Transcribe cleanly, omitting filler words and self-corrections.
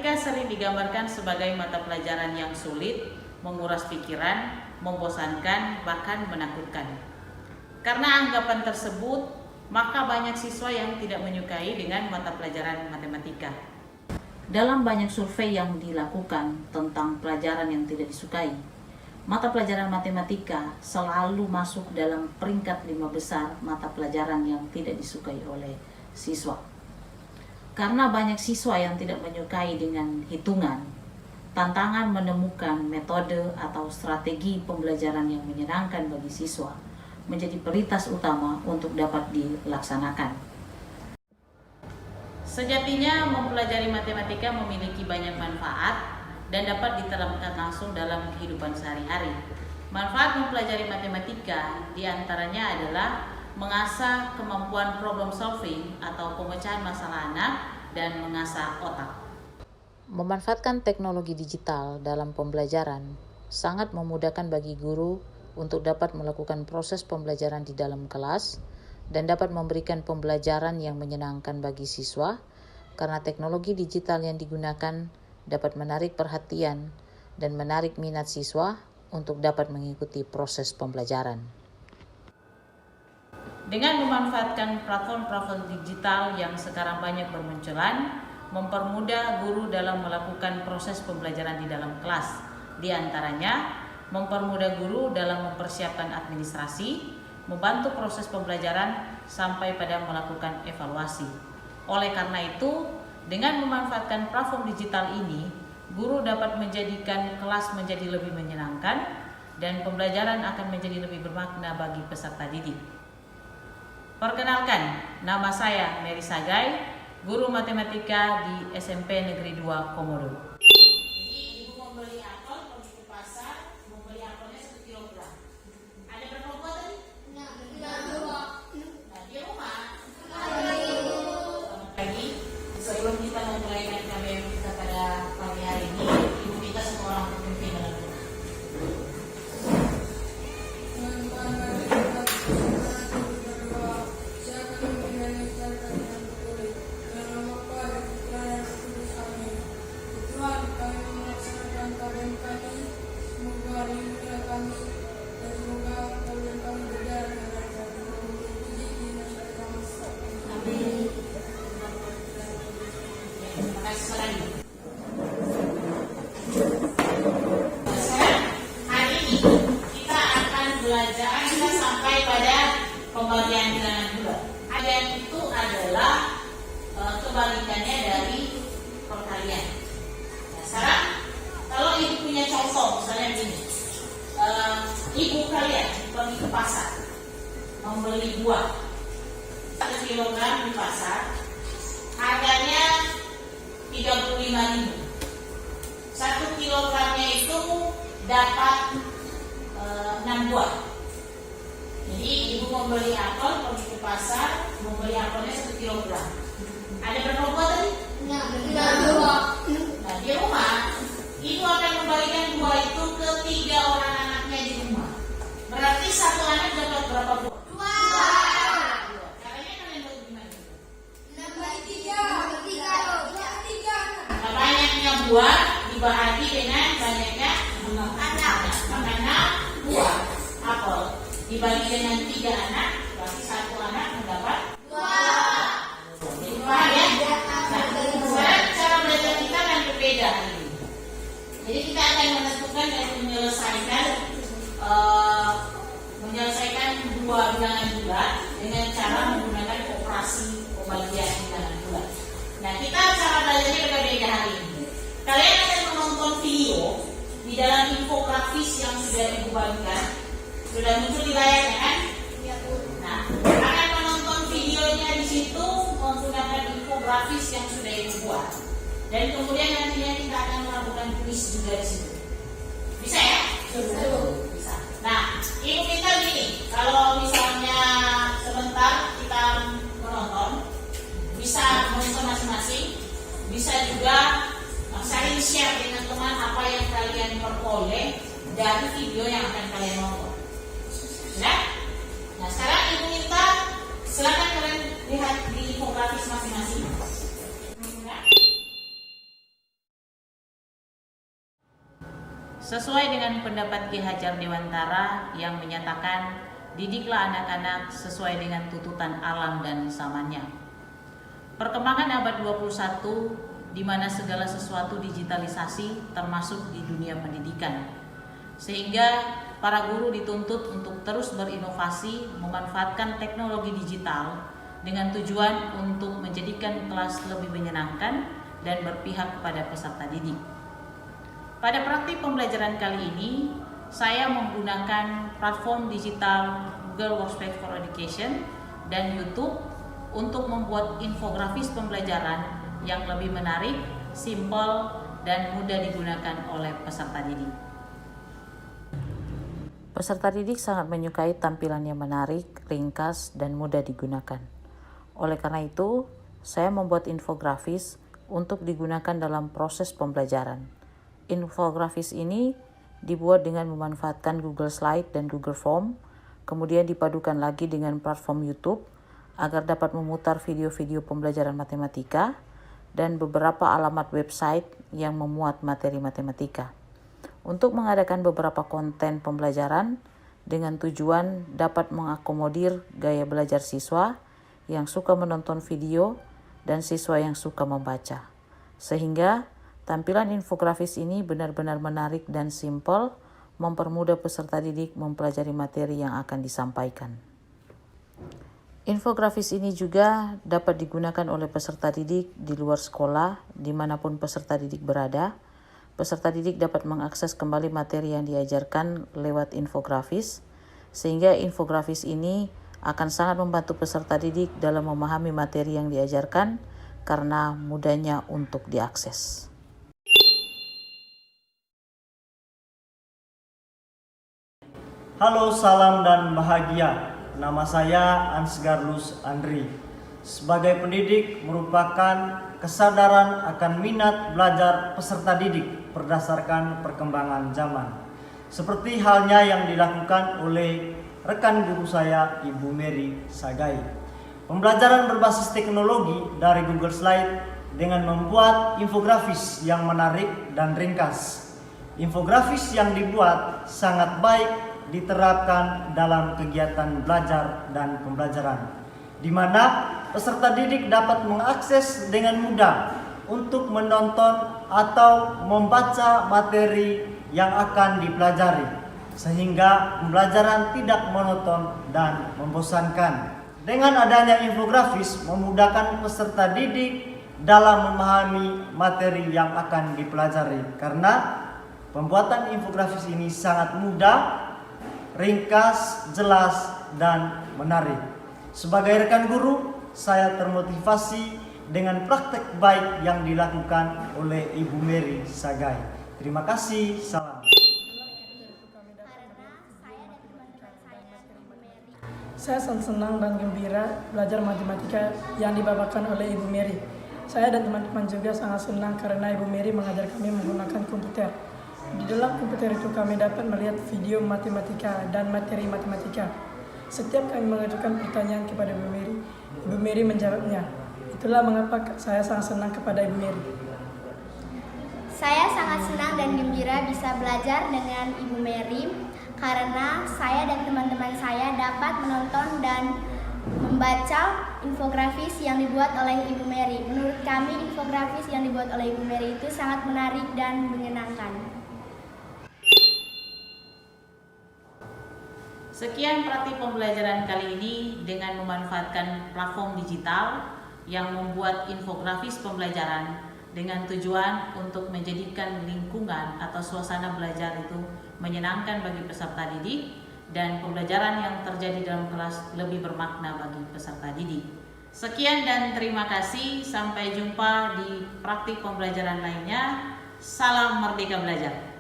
Matematika sering digambarkan sebagai mata pelajaran yang sulit, menguras pikiran, membosankan, bahkan menakutkan. Karena anggapan tersebut, maka banyak siswa yang tidak menyukai dengan mata pelajaran matematika. Dalam banyak survei yang dilakukan tentang pelajaran yang tidak disukai, mata pelajaran matematika selalu masuk dalam peringkat 5 besar mata pelajaran yang tidak disukai oleh siswa. Karena banyak siswa yang tidak menyukai dengan hitungan, tantangan menemukan metode atau strategi pembelajaran yang menyenangkan bagi siswa menjadi prioritas utama untuk dapat dilaksanakan. Sejatinya mempelajari matematika memiliki banyak manfaat dan dapat diterapkan langsung dalam kehidupan sehari-hari. Manfaat mempelajari matematika diantaranya adalah mengasah kemampuan problem solving atau pemecahan masalah anak dan mengasah otak. Memanfaatkan teknologi digital dalam pembelajaran sangat memudahkan bagi guru untuk dapat melakukan proses pembelajaran di dalam kelas dan dapat memberikan pembelajaran yang menyenangkan bagi siswa karena teknologi digital yang digunakan dapat menarik perhatian dan menarik minat siswa untuk dapat mengikuti proses pembelajaran. Dengan memanfaatkan platform-platform digital yang sekarang banyak bermunculan, mempermudah guru dalam melakukan proses pembelajaran di dalam kelas. Di antaranya, mempermudah guru dalam mempersiapkan administrasi, membantu proses pembelajaran sampai pada melakukan evaluasi. Oleh karena itu, dengan memanfaatkan platform digital ini, guru dapat menjadikan kelas menjadi lebih menyenangkan dan pembelajaran akan menjadi lebih bermakna bagi peserta didik. Perkenalkan, nama saya Mary Sagai, guru matematika di SMP Negeri 2 Komodo. Jadi ibu membeli apel, pergi ke pasar, membeli apelnya 1 kilogram. Ada berapa buah tadi? Nah, dia rumah. Selamat pagi. Sebelum kita memulai KBM kita pada pagi hari ini, ibu minta semua orang berpimpin dalam doa. Kita sampai pada pembagian bilangan bulat. Yang itu adalah kebalikannya dari perkalian. Nah, sekarang kalau ibu punya contoh, misalnya begini, ibu kalian pergi ke pasar membeli buah 1 kilogram di pasar, harganya 35.000. 1 kilogramnya itu dapat 6 buah. Jadi ibu membeli apel, pergi ke pasar, membeli apelnya 1 kilogram. Ada berapa buah tadi? Nah, di rumah ibu akan membagikan buah itu ke 3 orang anaknya di rumah. Berarti satu anak dapat berapa buah? 2. Caranya kalian bagi gimana? 6 bagi 3. Nah, banyaknya buah dibagi dengan banyaknya anak. Karena buah apel dibagi dengan 3 anak, berarti satu anak mendapat 2. Jadi paham ya? Nah, sekarang cara belajar kita akan berbeda hari ini. Jadi kita akan menentukan dan menyelesaikan 2 bilangan bulat dengan cara menggunakan operasi pembagian bilangan bulat. Nah, kita cara belajarnya berbeda hari ini. Kalian akan menonton video di dalam infografis yang sudah ibu bagikan. Sudah muncul di layarnya kan? Nah, akan menonton videonya di situ menggunakan infografis yang sudah ibu buat. Dan kemudian nantinya kita akan melakukan kuis juga di situ. Bisa ya? Bisa. Nah, ibu kita gini, kalau misalnya sebentar kita menonton, bisa menonton masing-masing, bisa juga saling share dengan teman apa yang kalian peroleh dari video yang akan kalian nonton. Sudah? Nah, sekarang ibu minta silakan kalian lihat di infografis masing-masing. Sesuai dengan pendapat Ki Hajar Dewantara yang menyatakan, didiklah anak-anak sesuai dengan tuntutan alam dan zamannya. Perkembangan abad 21 di mana segala sesuatu digitalisasi termasuk di dunia pendidikan. Sehingga para guru dituntut untuk terus berinovasi memanfaatkan teknologi digital dengan tujuan untuk menjadikan kelas lebih menyenangkan dan berpihak kepada peserta didik. Pada praktik pembelajaran kali ini, saya menggunakan platform digital Google Workspace for Education dan YouTube untuk membuat infografis pembelajaran yang lebih menarik, simpel, dan mudah digunakan oleh peserta didik. Peserta didik sangat menyukai tampilan yang menarik, ringkas, dan mudah digunakan. Oleh karena itu, saya membuat infografis untuk digunakan dalam proses pembelajaran. Infografis ini dibuat dengan memanfaatkan Google Slide dan Google Form, kemudian dipadukan lagi dengan platform YouTube agar dapat memutar video-video pembelajaran matematika dan beberapa alamat website yang memuat materi matematika. Untuk mengadakan beberapa konten pembelajaran dengan tujuan dapat mengakomodir gaya belajar siswa yang suka menonton video dan siswa yang suka membaca. Sehingga tampilan infografis ini benar-benar menarik dan simpel, mempermudah peserta didik mempelajari materi yang akan disampaikan. Infografis ini juga dapat digunakan oleh peserta didik di luar sekolah, dimanapun peserta didik berada. Peserta didik dapat mengakses kembali materi yang diajarkan lewat infografis, sehingga infografis ini akan sangat membantu peserta didik dalam memahami materi yang diajarkan karena mudahnya untuk diakses. Halo, salam dan bahagia. Nama saya Ansgarlus Andri. Sebagai pendidik merupakan kesadaran akan minat belajar peserta didik berdasarkan perkembangan zaman. Seperti halnya yang dilakukan oleh rekan guru saya, Ibu Mary Sagai. Pembelajaran berbasis teknologi dari Google Slide dengan membuat infografis yang menarik dan ringkas. Infografis yang dibuat sangat baik diterapkan dalam kegiatan belajar dan pembelajaran, di mana peserta didik dapat mengakses dengan mudah untuk menonton atau membaca materi yang akan dipelajari, sehingga pembelajaran tidak monoton dan membosankan. Dengan adanya infografis memudahkan peserta didik dalam memahami materi yang akan dipelajari, karena pembuatan infografis ini sangat mudah, ringkas, jelas, dan menarik. Sebagai rekan guru, saya termotivasi dengan praktek baik yang dilakukan oleh Ibu Mary Sagai. Terima kasih, salam. Saya sangat senang dan gembira belajar matematika yang dibawakan oleh Ibu Mary. Saya dan teman-teman juga sangat senang karena Ibu Mary mengajar kami menggunakan komputer. Di dalam komputer itu kami dapat melihat video matematika dan materi matematika. Setiap kami mengajukan pertanyaan kepada Ibu Mary menjawabnya. Itulah mengapa saya sangat senang kepada Ibu Mary. Saya sangat senang dan gembira bisa belajar dengan Ibu Mary karena saya dan teman-teman saya dapat menonton dan membaca infografis yang dibuat oleh Ibu Mary. Menurut kami, infografis yang dibuat oleh Ibu Mary itu sangat menarik dan menyenangkan. Sekian praktik pembelajaran kali ini dengan memanfaatkan platform digital yang membuat infografis pembelajaran dengan tujuan untuk menjadikan lingkungan atau suasana belajar itu menyenangkan bagi peserta didik dan pembelajaran yang terjadi dalam kelas lebih bermakna bagi peserta didik. Sekian dan terima kasih. Sampai jumpa di praktik pembelajaran lainnya. Salam Merdeka Belajar.